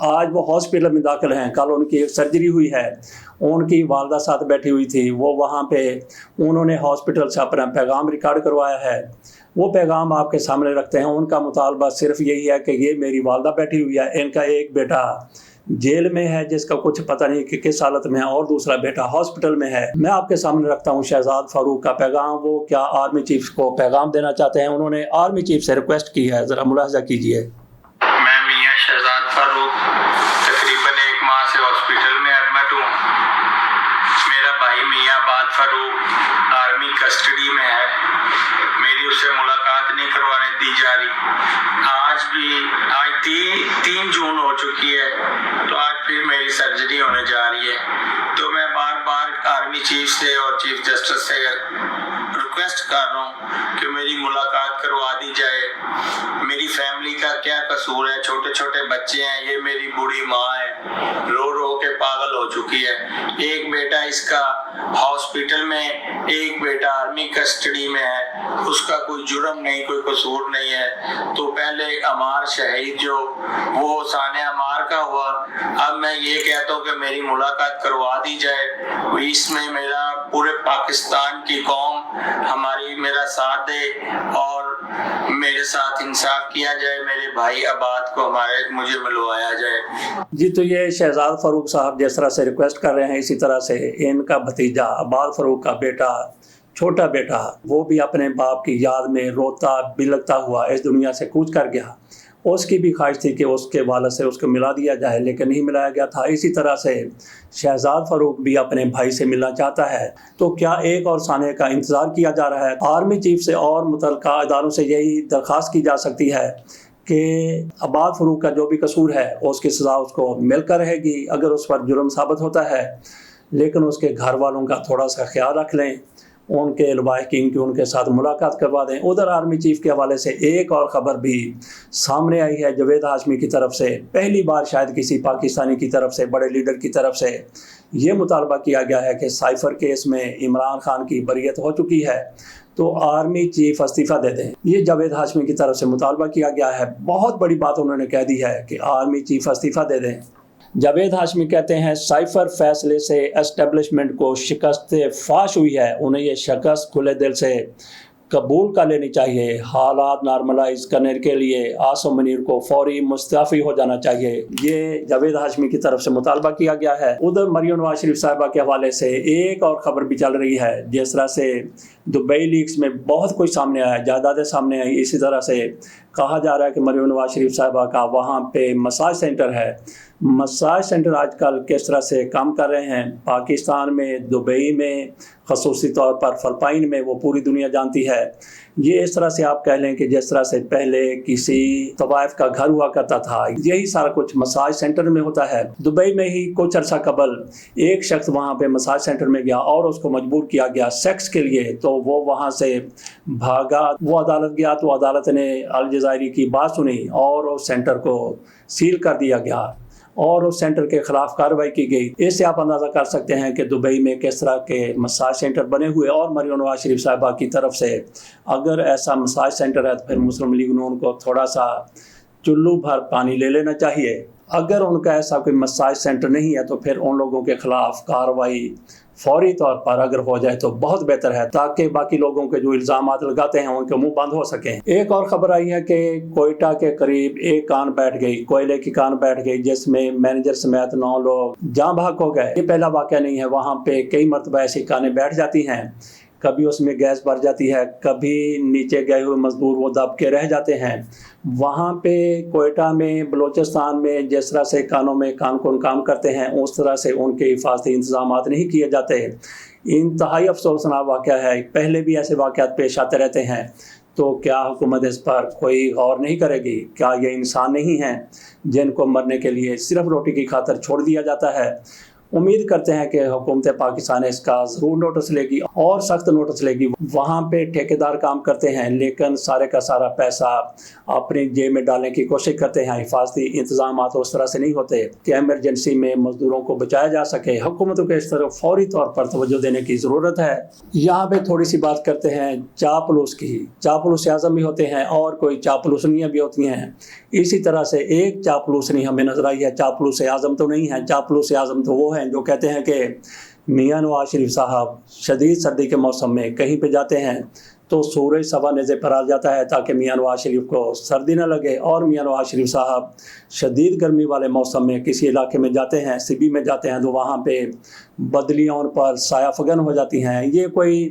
آج وہ ہاسپٹل میں داخل ہیں. کل ان کی ایک سرجری ہوئی ہے. ان کی والدہ ساتھ بیٹھی ہوئی تھی. وہ وہاں پہ انہوں نے ہاسپٹل سے اپنا پیغام ریکارڈ کروایا ہے. وہ پیغام آپ کے سامنے رکھتے ہیں. ان کا مطالبہ صرف یہی ہے کہ یہ میری والدہ بیٹھی ہوئی ہے, ان کا ایک بیٹا جیل میں ہے جس کا کچھ پتہ نہیں کہ کس حالت میں ہے, اور دوسرا بیٹا ہاسپٹل میں ہے. میں آپ کے سامنے رکھتا ہوں شہزاد فاروق کا پیغام. وہ کیا آرمی چیف کو پیغام دینا چاہتے ہیں. انہوں نے آرمی چیف سے ریکویسٹ کی ہے, ذرا ملاحظہ کیجئے. میں میاں شہزاد فاروق تقریباً 1 ماہ سے ہاسپٹل میں ایڈمٹ ہوں. میرا بھائی میاں آباد فاروق آرمی کسٹڈی میں ہے. میری اس سے ملاقات نہیں کروانے دی جا رہی. آج 3 جون ہو چکی ہے, تو آج پھر میری سرجری ہونے جا رہی ہے. تو میں بار بار آرمی چیف سے اور چیف جسٹس سے ریکویسٹ کر رہا ہوں کہ میری ملاقات کروا دی جائے. میری فیملی کا کیا قصور ہے؟ چھوٹے چھوٹے بچے ہیں, یہ میری بوڑھی ماں ہے, رو رو کے پاگل ہو چکی ہے. ایک بیٹا اس کا ہاسپٹل میں, ایک بیٹا آرمی کسٹڈی میں ہے. اس کا کوئی جرم نہیں, کوئی قصور نہیں ہے. تو پہلے عمار شہید جو وہ ثانیہ عمار کا ہوا, اب میں یہ کہتا ہوں کہ میری ملاقات کروا دی جائے. اس میں میرا پورے پاکستان کی قوم میرا ساتھ دے اور میرے ساتھ انصاف کیا جائے. میرے بھائی آباد کو مجھے ملوایا جائے. جی, تو یہ شہزاد فاروق صاحب جس طرح سے ریکویسٹ کر رہے ہیں, اسی طرح سے ان کا بھتیجا آباد فاروق کا بیٹا, چھوٹا بیٹا, وہ بھی اپنے باپ کی یاد میں روتا بلکتا ہوا اس دنیا سے کوچ کر گیا. اس کی بھی خواہش تھی کہ اس کے والد سے اس کو ملا دیا جائے, لیکن نہیں ملایا گیا تھا. اسی طرح سے شہزاد فاروق بھی اپنے بھائی سے ملنا چاہتا ہے. تو کیا ایک اور ثانیہ کا انتظار کیا جا رہا ہے؟ آرمی چیف سے اور متعلقہ اداروں سے یہی درخواست کی جا سکتی ہے کہ آباد فاروق کا جو بھی قصور ہے اس کی سزا اس کو مل کر رہے گی اگر اس پر جرم ثابت ہوتا ہے, لیکن اس کے گھر والوں کا تھوڑا سا خیال رکھ لیں, ان کے لواحقین کی ان کے ساتھ ملاقات کروا دیں. ادھر آرمی چیف کے حوالے سے ایک اور خبر بھی سامنے آئی ہے جاوید ہاشمی کی طرف سے. پہلی بار شاید کسی پاکستانی کی طرف سے, بڑے لیڈر کی طرف سے یہ مطالبہ کیا گیا ہے کہ سائفر کیس میں عمران خان کی بریت ہو چکی ہے تو آرمی چیف استعفیٰ دے دیں. یہ جاوید ہاشمی کی طرف سے مطالبہ کیا گیا ہے. بہت بڑی بات انہوں نے کہہ دی ہے کہ آرمی چیف استعفیٰ دے دیں. جاوید ہاشمی کہتے ہیں سائفر فیصلے سے اسٹیبلشمنٹ کو شکست فاش ہوئی ہے. انہیں یہ شکست کھلے دل سے قبول کر لینی چاہیے. حالات نارملائز کرنے کے لیے عاصم منیر کو فوری مستعفی ہو جانا چاہیے. یہ جاوید ہاشمی کی طرف سے مطالبہ کیا گیا ہے. ادھر مریم نواز شریف صاحبہ کے حوالے سے ایک اور خبر بھی چل رہی ہے. جس طرح سے دبئی لیکس میں بہت کچھ سامنے آیا, جائیدادیں سامنے آئی, اسی طرح سے کہا جا رہا ہے کہ مریم نواز شریف صاحبہ کا وہاں پہ مساج سینٹر ہے. مساج سینٹر آج کل کس طرح سے کام کر رہے ہیں پاکستان میں, دبئی میں, خصوصی طور پر فلپائن میں, وہ پوری دنیا جانتی ہے. یہ اس طرح سے آپ کہہ لیں کہ جس طرح سے پہلے کسی طوائف کا گھر ہوا کرتا تھا, یہی سارا کچھ مساج سینٹر میں ہوتا ہے. دبئی میں ہی کچھ عرصہ قبل ایک شخص وہاں پہ مساج سینٹر میں گیا اور اس کو مجبور کیا گیا سیکس کے لیے, تو وہ وہاں سے بھاگا. وہ عدالت گیا تو عدالت نے الجزائری کی بات سنی اور اس سینٹر کو سیل کر دیا گیا اور اس سینٹر کے خلاف کارروائی کی گئی. اس سے آپ اندازہ کر سکتے ہیں کہ دبئی میں کس طرح کے مساج سینٹر بنے ہوئے. اور مریم نواز شریف صاحبہ کی طرف سے اگر ایسا مساج سینٹر ہے تو پھر مسلم لیگ نون کو تھوڑا سا چلو بھر پانی لے لینا چاہیے. اگر ان کا ایسا کوئی مساج سینٹر نہیں ہے تو پھر ان لوگوں کے خلاف کارروائی فوری طور پر اگر ہو جائے تو بہت بہتر ہے, تاکہ باقی لوگوں کے جو الزامات لگاتے ہیں ان کے منہ بند ہو سکیں. ایک اور خبر آئی ہے کہ کوئٹہ کے قریب ایک کان بیٹھ گئی, کوئلے کی کان بیٹھ گئی, جس میں مینیجر سمیت 9 لوگ جاں بحق ہو گئے. یہ پہلا واقعہ نہیں ہے, وہاں پہ کئی مرتبہ ایسی کانیں بیٹھ جاتی ہیں. کبھی اس میں گیس بھر جاتی ہے, کبھی نیچے گئے ہوئے مزدور وہ دب کے رہ جاتے ہیں. وہاں پہ کوئٹہ میں, بلوچستان میں جس طرح سے کانوں میں کان کون کام کرتے ہیں اس طرح سے ان کے حفاظتی انتظامات نہیں کیے جاتے. انتہائی افسوسناک واقعہ ہے. پہلے بھی ایسے واقعات پیش آتے رہتے ہیں, تو کیا حکومت اس پر کوئی غور نہیں کرے گی؟ کیا یہ انسان نہیں ہیں جن کو مرنے کے لیے صرف روٹی کی خاطر چھوڑ دیا جاتا ہے؟ امید کرتے ہیں کہ حکومت پاکستان اس کا ضرور نوٹس لے گی اور سخت نوٹس لے گی۔ وہاں پہ ٹھیکیدار کام کرتے ہیں لیکن سارے کا سارا پیسہ اپنی جیب میں ڈالنے کی کوشش کرتے ہیں۔ حفاظتی انتظامات اس طرح سے نہیں ہوتے کہ ایمرجنسی میں مزدوروں کو بچایا جا سکے۔ حکومتوں کو اس طرح فوری طور پر توجہ دینے کی ضرورت ہے۔ یہاں پہ تھوڑی سی بات کرتے ہیں چاپلوس کی۔ چاپلوس اعظم بھی ہوتے ہیں اور کوئی چاپلوسنیاں بھی ہوتی ہیں۔ اسی طرح سے ایک چاپلوسنی ہمیں نظر آئی ہے، چاپلوس اعظم تو نہیں ہے۔ چاپلوس اعظم تو وہ ہیں جو کہتے ہیں کہ میاں نواز شریف صاحب شدید سردی کے موسم میں کہیں پہ جاتے ہیں تو سورج سوا نیزے پر آ جاتا ہے تاکہ میاں نواز شریف کو سردی نہ لگے، اور میاں نواز شریف صاحب شدید گرمی والے موسم میں کسی علاقے میں جاتے ہیں، سبی میں جاتے ہیں تو وہاں پہ بدلیاں ان پر سایہ فگن ہو جاتی ہیں۔ یہ کوئی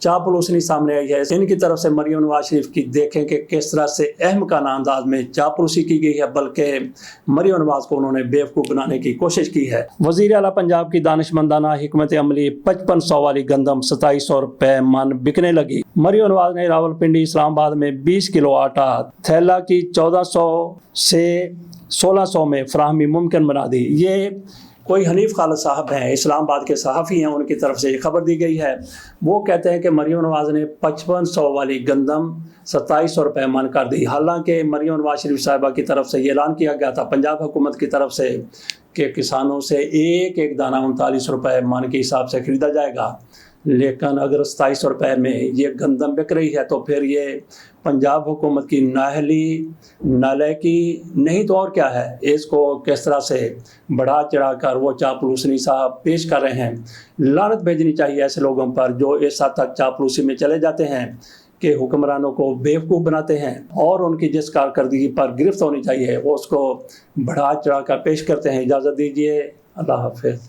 چاپلوسنی سامنے آئی ہے۔ ان کی طرف سے مریم نواز شریف کی دیکھیں کہ کس طرح سے احمقانہ انداز میں چاپلوسی کی گئی ہے، بلکہ مریم نواز کو انہوں نے بیوقوف بنانے کی کوشش کی ہے۔ وزیر اعلیٰ پنجاب کی دانشمندانہ حکمت عملی 5500 والی گندم 2700 روپے من بکنے لگی۔ مریم نواز نے راولپنڈی اسلام آباد میں 20 کلو آٹا تھیلا کی 1400 سے 1600 میں فراہمی ممکن بنا دی۔ یہ کوئی حنیف خالد صاحب ہیں، اسلام آباد کے صحافی ہیں، ان کی طرف سے یہ خبر دی گئی ہے۔ وہ کہتے ہیں کہ مریم نواز نے 5500 والی گندم 2700 روپے من کر دی۔ حالانکہ مریم نواز شریف صاحبہ کی طرف سے یہ اعلان کیا گیا تھا پنجاب حکومت کی طرف سے کہ کسانوں سے ایک ایک دانہ 39 روپے من کے حساب سے خریدا جائے گا، لیکن اگر 2700 روپے میں یہ گندم بک رہی ہے تو پھر یہ پنجاب حکومت کی نااہلی، نالائکی نہیں تو اور کیا ہے۔ اس کو کس طرح سے بڑھا چڑھا کر وہ چاپلوسنی صاحب پیش کر رہے ہیں۔ لعنت بھیجنی چاہیے ایسے لوگوں پر جو اس حد تک چاپلوسی میں چلے جاتے ہیں کہ حکمرانوں کو بیوقوف بناتے ہیں، اور ان کی جس کارکردگی پر گرفت ہونی چاہیے وہ اس کو بڑھا چڑھا کر پیش کرتے ہیں۔ اجازت دیجیے، اللہ حافظ۔